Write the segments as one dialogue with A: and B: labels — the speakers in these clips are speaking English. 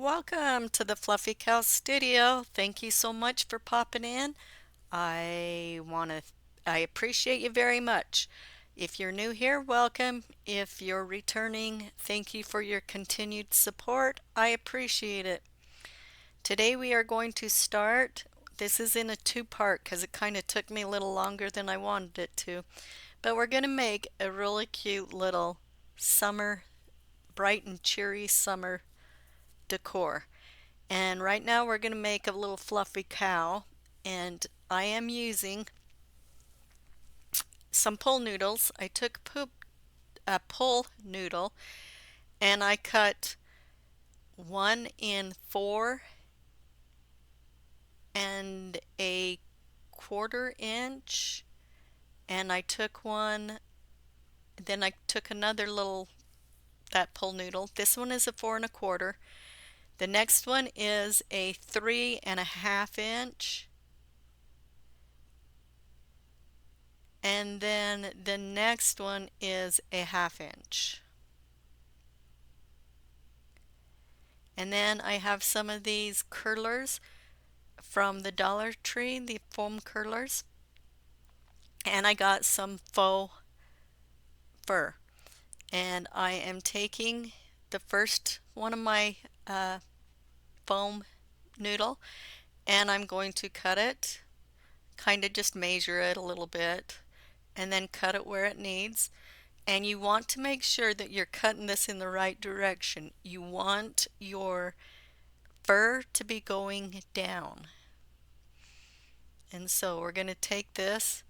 A: Welcome to the Fluffy Cow Studio. Thank you so much for popping in. I want to I appreciate you very much. If you're new here, welcome. If you're returning, thank you for your continued support. I appreciate it. Today we are going to start. This is in a two-part because it kind of took me a little longer than I wanted it to. But we're going to make a really cute little summer, bright and cheery summer decor. And right now we're going to make a little fluffy cow, and I am using some pull noodles. I took a pull noodle and I cut one in 4 and a quarter inch, and then I took another little that pull noodle. This one is a 4 and a quarter. The next one is a 3 and a half inch. And then the next one is a 1/2 inch. And then I have some of these curlers from the Dollar Tree, the foam curlers. And I got some faux fur. And I am taking the first one of my foam noodle and I'm going to cut it, kind of just measure it a little bit, and then cut it where it needs. And you want to make sure that you're cutting this in the right direction. You want your fur to be going down. And so we're going to take this,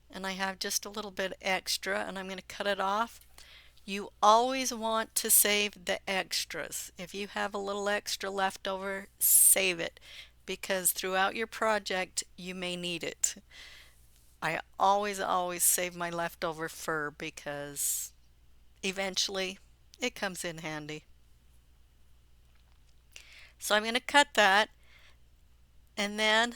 A: and I have just a little bit extra, and I'm going to cut it off. You always want to save the extras. If you have a little extra left over, save it, because throughout your project you may need it. I always save my leftover fur because eventually it comes in handy. So I'm going to cut that, and then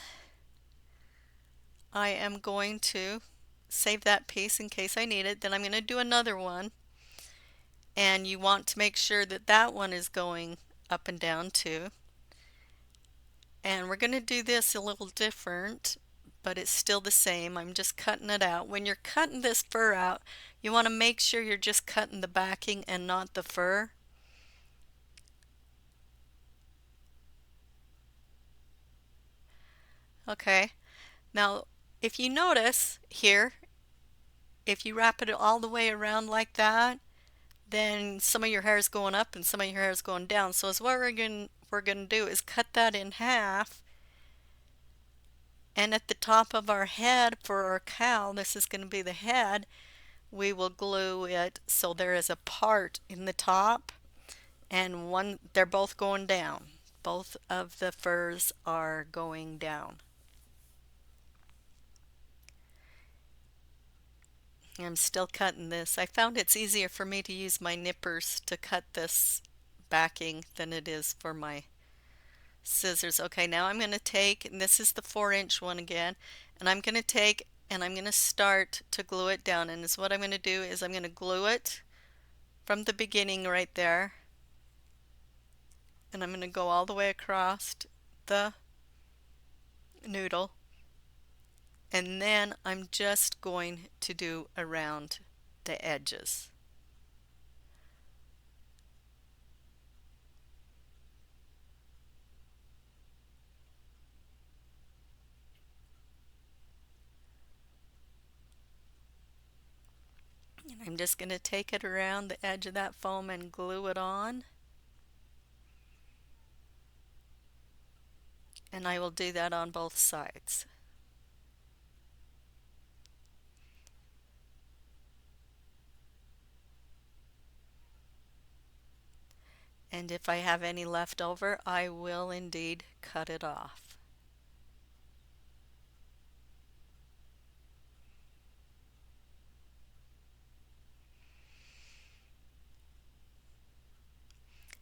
A: I am going to save that piece in case I need it. Then I'm going to do another one, and you want to make sure that that one is going up and down too. And we're going to do this a little different, but it's still the same. I'm just cutting it out. When you're cutting this fur out, you want to make sure you're just cutting the backing and not the fur. Okay, now if you notice here, if you wrap it all the way around like that, then some of your hair is going up and some of your hair is going down. So what we're going to do is cut that in half, and at the top of our head for our cow, this is going to be the head, we will glue it so there is a part in the top and one, they're both going down. Both of the furs are going down. I'm still cutting this. I found it's easier for me to use my nippers to cut this backing than it is for my scissors. Okay, now I'm going to take, and this is the 4 inch one again, and I'm going to take and I'm going to start to glue it down. And what I'm going to do is I'm going to glue it from the beginning right there, and I'm going to go all the way across the noodle, and then I'm just going to do around the edges. And I'm just going to take it around the edge of that foam and glue it on. And I will do that on both sides. And if I have any left over, I will indeed cut it off.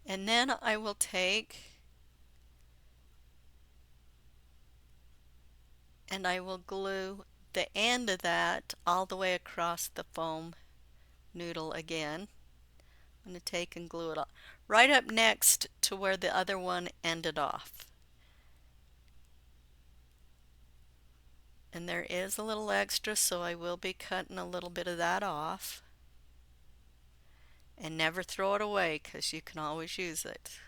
A: And then I will take and I will glue the end of that all the way across the foam noodle again. I'm going to take and glue it right up next to where the other one ended off. And there is a little extra, so I will be cutting a little bit of that off. And never throw it away because you can always use it.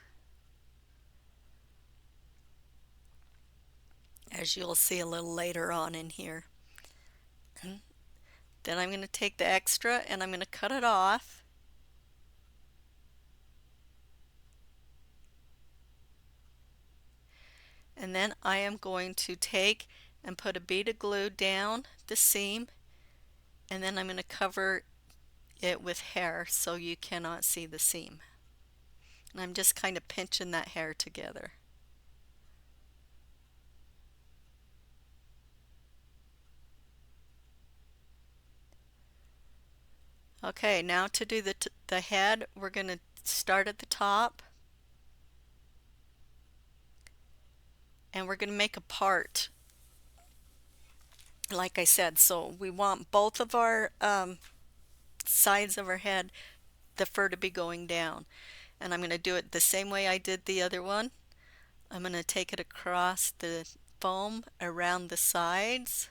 A: As you'll see a little later on in here. Then I'm going to take the extra and I'm going to cut it off. And then I am going to take and put a bead of glue down the seam, and then I'm going to cover it with hair so you cannot see the seam. And I'm just kind of pinching that hair together. Okay, now to do the head, we're going to start at the top, and we're going to make a part, like I said. So we want both of our sides of our head, the fur to be going down. And I'm going to do it the same way I did the other one. I'm going to take it across the foam around the sides,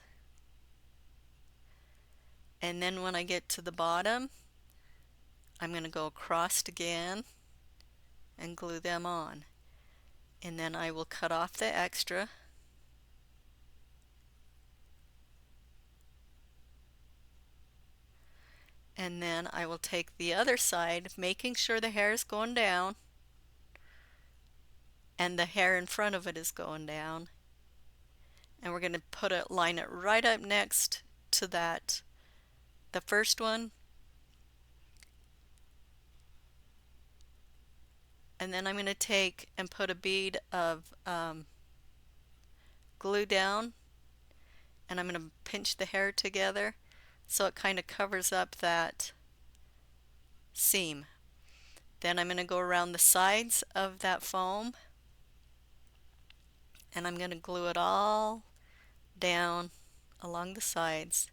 A: and then when I get to the bottom, I'm going to go across again and glue them on. And then I will cut off the extra. And then I will take the other side, making sure the hair is going down and the hair in front of it is going down. And we're going to line it right up next to that, the first one. And then I'm going to take and put a bead of glue down, and I'm going to pinch the hair together so it kind of covers up that seam. Then I'm going to go around the sides of that foam, and I'm going to glue it all down along the sides.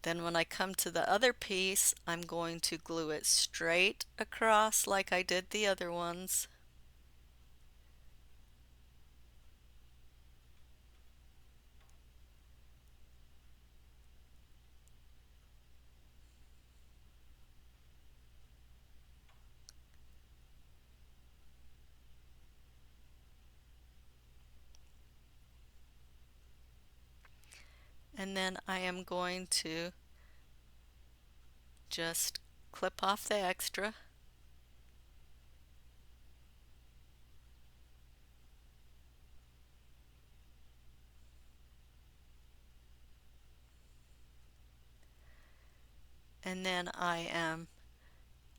A: Then when I come to the other piece, I'm going to glue it straight across like I did the other ones. And then I am going to just clip off the extra. And then I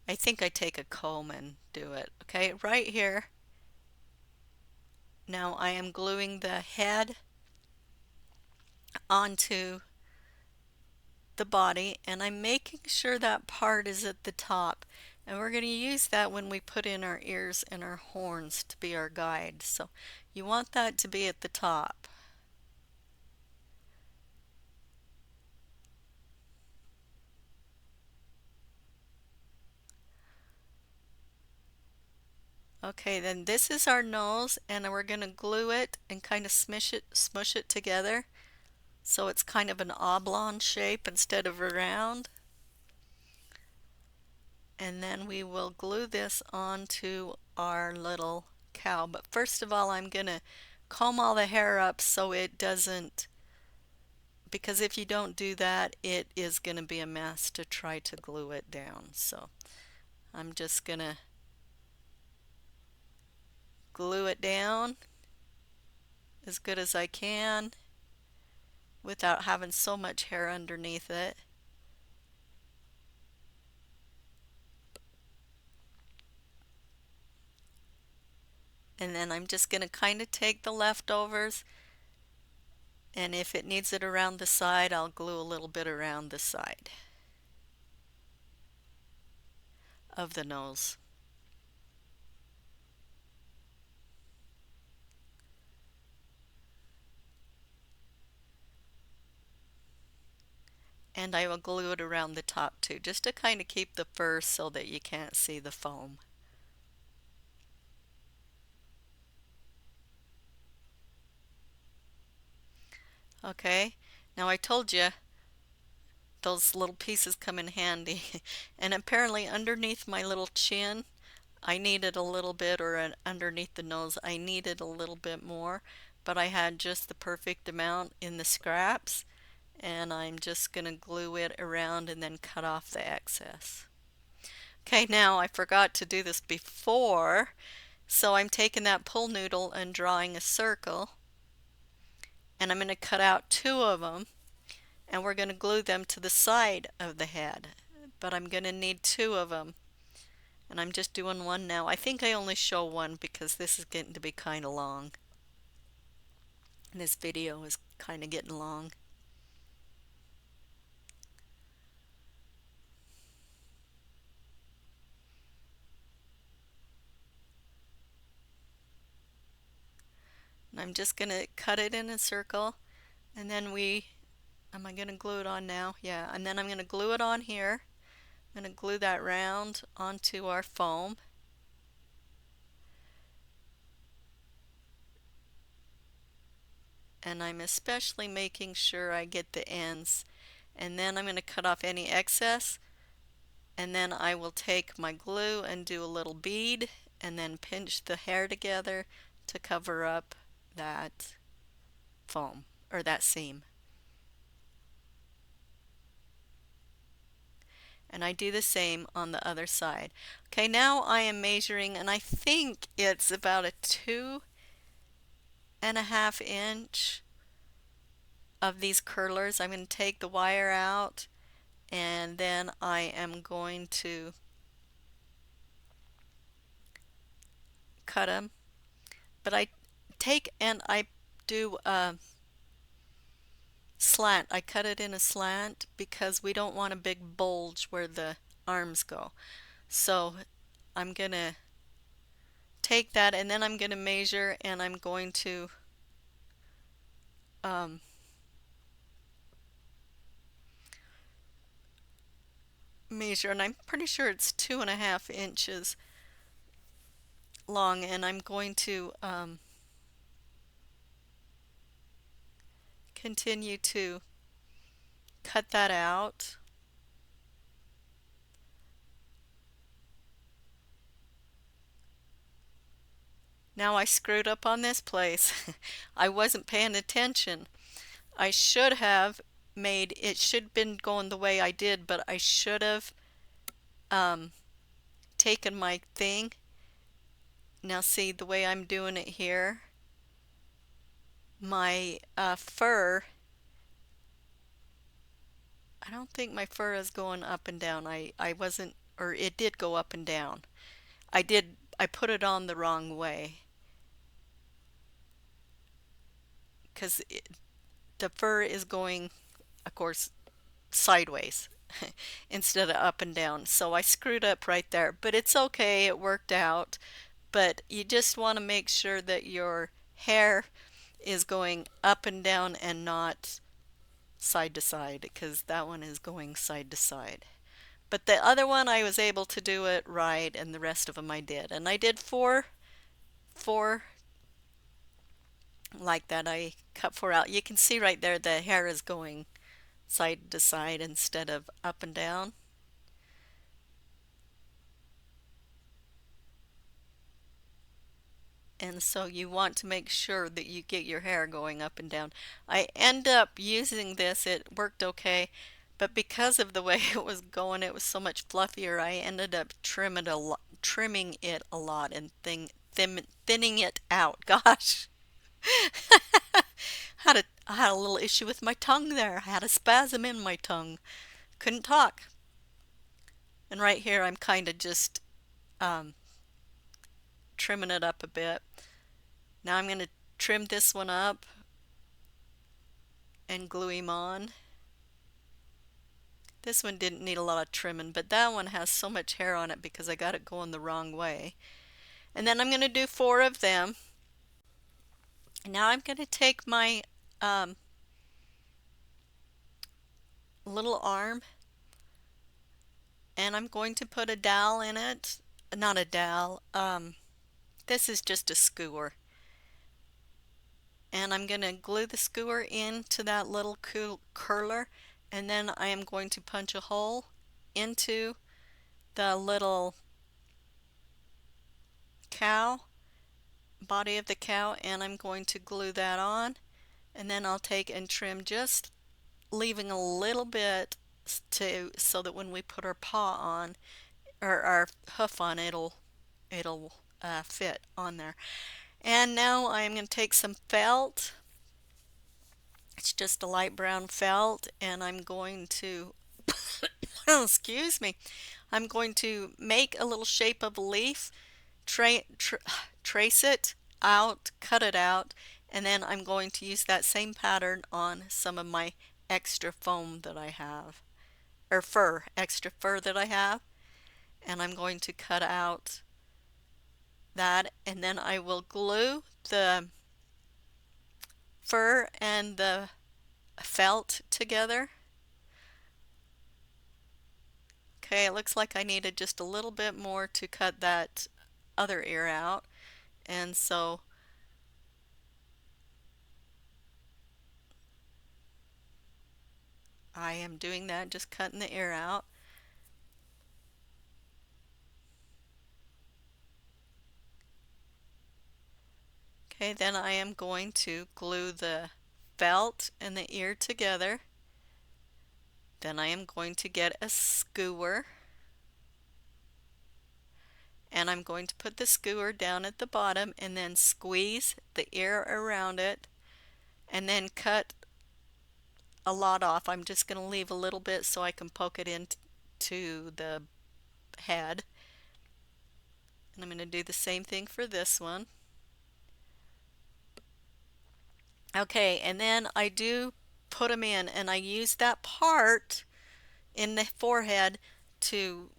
A: think I take a comb and do it. Okay, right here. Now I am gluing the head onto the body, and I'm making sure that part is at the top. And we're going to use that when we put in our ears and our horns to be our guide. So you want that to be at the top. Okay, then this is our nose, and we're going to glue it and kind of smush it together so it's kind of an oblong shape instead of a round. And then we will glue this onto our little cow. But first of all, I'm going to comb all the hair up so it doesn't, because if you don't do that, it is going to be a mess to try to glue it down. So I'm just going to glue it down as good as I can without having so much hair underneath it. And then I'm just going to kind of take the leftovers, and if it needs it around the side, I'll glue a little bit around the side of the nose. And I will glue it around the top too, just to kind of keep the fur so that you can't see the foam. Okay, now I told you those little pieces come in handy. And apparently underneath my little chin, I needed a little bit, or underneath the nose, I needed a little bit more, but I had just the perfect amount in the scraps, and I'm just going to glue it around and then cut off the excess. Okay, now I forgot to do this before, so I'm taking that pull noodle and drawing a circle, and I'm going to cut out two of them, and we're going to glue them to the side of the head, but I'm going to need two of them. And I'm just doing one now. I think I only show one because this is getting to be kind of long. And this video is kind of getting long. And I'm just going to cut it in a circle. And then am I going to glue it on now? Yeah, and then I'm going to glue it on here. I'm going to glue that round onto our foam. And I'm especially making sure I get the ends. And then I'm going to cut off any excess. And then I will take my glue and do a little bead and then pinch the hair together to cover up that foam or that seam. And I do the same on the other side. Okay, now I am measuring, and I think it's about a 2.5 inch of these curlers. I'm going to take the wire out, and then I am going to cut them. But I take and I do a slant. I cut it in a slant because we don't want a big bulge where the arms go. So I'm going to take that, and then I'm going to measure, and I'm going to um, measure, and I'm pretty sure it's 2.5 inches long, and I'm going to continue to cut that out. Now I screwed up on this place. I wasn't paying attention. I should have made it should have been going the way I did, but I should have um, taken my thing. Now see the way I'm doing it here. My fur, I don't think my fur is going up and down. I wasn't, or it did go up and down. I put it on the wrong way because the fur is going, of course, sideways instead of up and down. So I screwed up right there, but it's okay. It worked out. But you just want to make sure that your hair is going up and down and not side to side, because that one is going side to side. But the other one I was able to do it right, and the rest of them I did. And I did four like that. I cut four out. You can see right there the hair is going side to side instead of up and down. And so you want to make sure that you get your hair going up and down. I end up using this, it worked okay, but because of the way it was going, it was so much fluffier, I ended up trimming it a lot and thinning it out. Gosh, I had a little issue with my tongue there. I had a spasm in my tongue. Couldn't talk. And right here, I'm kind of just um, trimming it up a bit. Now I'm going to trim this one up and glue him on. This one didn't need a lot of trimming, but that one has so much hair on it because I got it going the wrong way. And then I'm going to do four of them. Now I'm going to take my little arm, and I'm going to put a dowel in it. Not a dowel. This is just a skewer. And I'm going to glue the skewer into that little curler, and then I am going to punch a hole into the little cow, body of the cow, and I'm going to glue that on, and then I'll take and trim, just leaving a little bit to so that when we put our paw on, or our hoof on, it'll fit on there. And now I'm going to take some felt. It's just a light brown felt, and I'm going to excuse me, I'm going to make a little shape of a leaf, trace it out, cut it out, and then I'm going to use that same pattern on some of my extra foam that I have, or extra fur that I have, and I'm going to cut out that, and then I will glue the fur and the felt together. Okay, it looks like I needed just a little bit more to cut that other ear out, and so I am doing that, just cutting the ear out. Okay, then I am going to glue the felt and the ear together. Then I am going to get a skewer, and I'm going to put the skewer down at the bottom and then squeeze the ear around it, and then cut a lot off. I'm just going to leave a little bit so I can poke it into the head. And I'm going to do the same thing for this one. Okay, and then I do put them in, and I use that part in the forehead to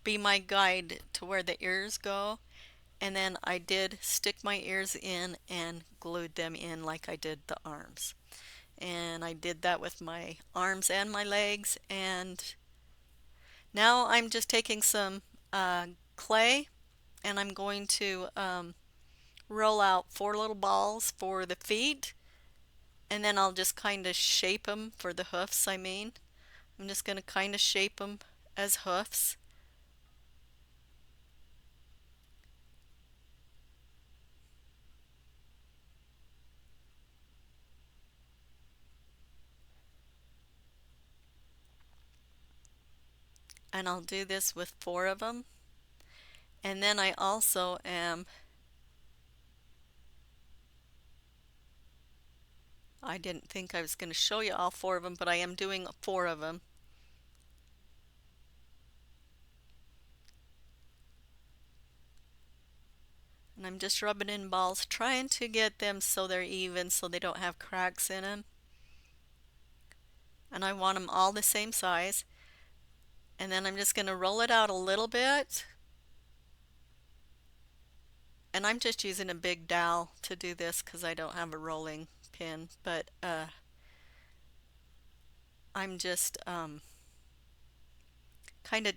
A: be my guide to where the ears go. And then I did stick my ears in and glued them in like I did the arms. And I did that with my arms and my legs. And now I'm just taking some clay, and I'm going to roll out 4 little balls for the feet, and then I'll just kind of shape them for the hoofs. I'm just going to kind of shape them as hoofs. And I'll do this with 4 of them. And then I also am, I didn't think I was going to show you all 4 of them, but I am doing 4 of them. And I'm just rubbing in balls, trying to get them so they're even, so they don't have cracks in them. And I want them all the same size. And then I'm just going to roll it out a little bit. And I'm just using a big dowel to do this because I don't have a rolling pin. But I'm just kind of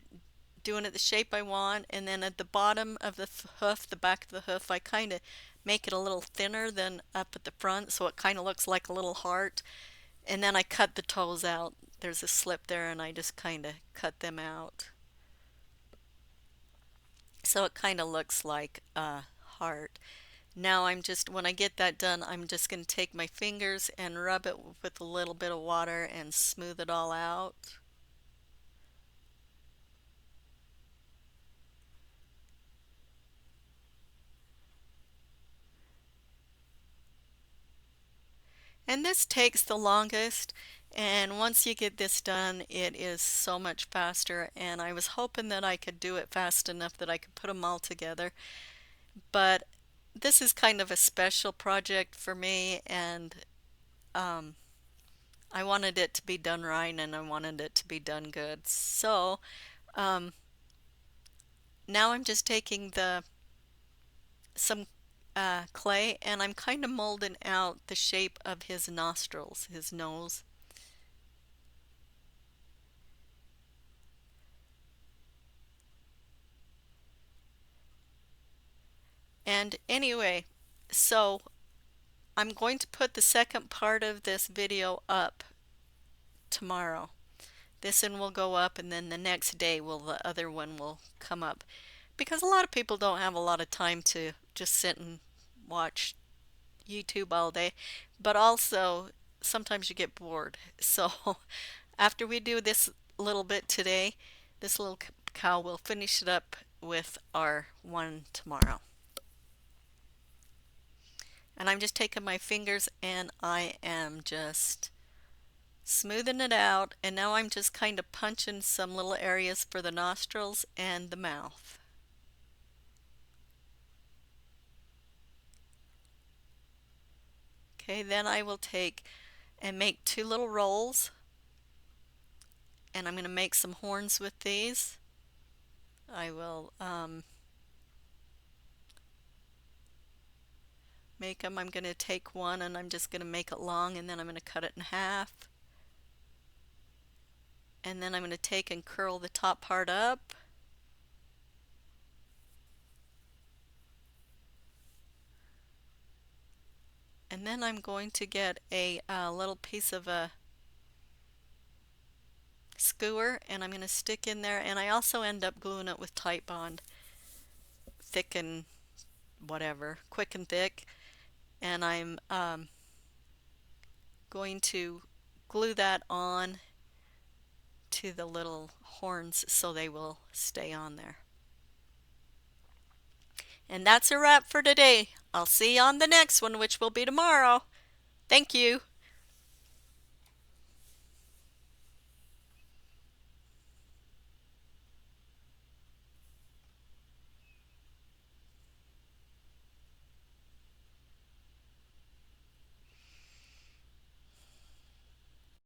A: doing it the shape I want. And then at the bottom of the hoof, the back of the hoof, I kind of make it a little thinner than up at the front, so it kind of looks like a little heart. And then I cut the toes out. There's a slip there, and I just kind of cut them out. So it kind of looks like a heart. Now when I get that done, I'm just going to take my fingers and rub it with a little bit of water and smooth it all out. And this takes the longest, and once you get this done, it is so much faster, and I was hoping that I could do it fast enough that I could put them all together. But this is kind of a special project for me, and um, I wanted it to be done right, and I wanted it to be done good. So um, now I'm just taking some clay, and I'm kind of molding out the shape of his nostrils, his nose. And anyway, so I'm going to put the second part of this video up tomorrow. This one will go up and then the next day the other one will come up. Because a lot of people don't have a lot of time to just sit and watch YouTube all day. But also sometimes you get bored. So after we do this little bit today, this little cow will finish it up with our one tomorrow. And I'm just taking my fingers and I am just smoothing it out, and now I'm just kind of punching some little areas for the nostrils and the mouth. Okay, then I will take and make two little rolls, and I'm going to make some horns with these. I will make them. I'm going to take one and I'm just going to make it long, and then I'm going to cut it in half. And then I'm going to take and curl the top part up. And then I'm going to get a little piece of a skewer and I'm going to stick in there, and I also end up gluing it with Titebond, thick and whatever, quick and thick, and I'm going to glue that on to the little horns so they will stay on there. And that's a wrap for today. I'll see you on the next one, which will be tomorrow. Thank you.